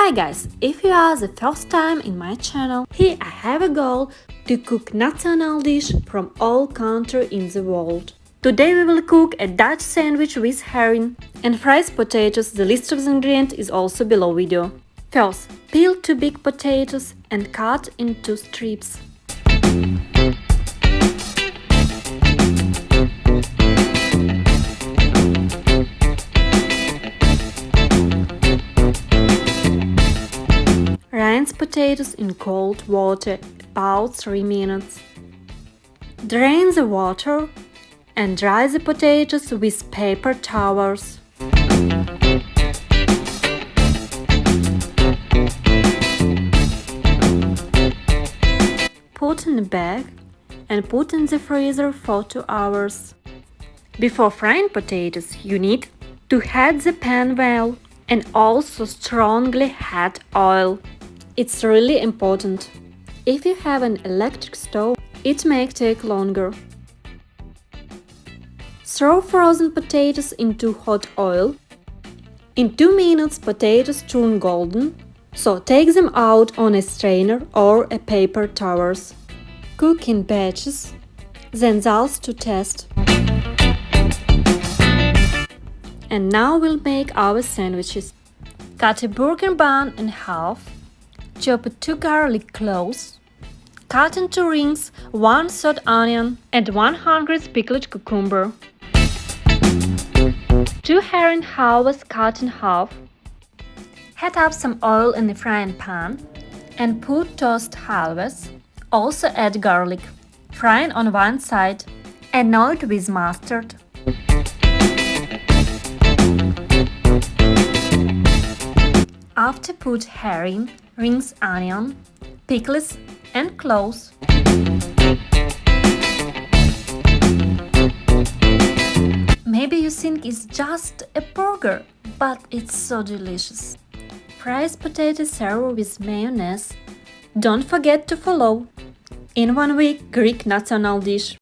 Hi guys, if you are the first time in my channel, here I have a goal to cook national dish from all countries in the world. Today we will cook a Dutch sandwich with herring and fried potatoes. The list of the ingredients is also below video. First, peel 2 big potatoes and cut into strips. Rinse potatoes in cold water about 3 minutes. Drain the water and dry the potatoes with paper towels. Put in a bag and put in the freezer for 2 hours. Before frying potatoes, you need to heat the pan well and also strongly add oil. It's really important. If you have an electric stove, it may take longer. Throw frozen potatoes into hot oil. In 2 minutes, potatoes turn golden, so take them out on a strainer or a paper towels. Cook in batches, then salt to taste. And now we'll make our sandwiches. Cut a burger bun in half. Chop 2 garlic cloves. Cut into rings 1/3 onion and 100 pickled cucumber. 2 herring halves cut in half. Heat up some oil in the frying pan and put toast halves. Also add garlic. Fry on one side. Anoint with mustard. After put herring, rings onion, pickles and cloves. Maybe you think it's just a burger, but it's so delicious. Fried potatoes served with mayonnaise. Don't forget to follow. In 1 week, Greek national dish.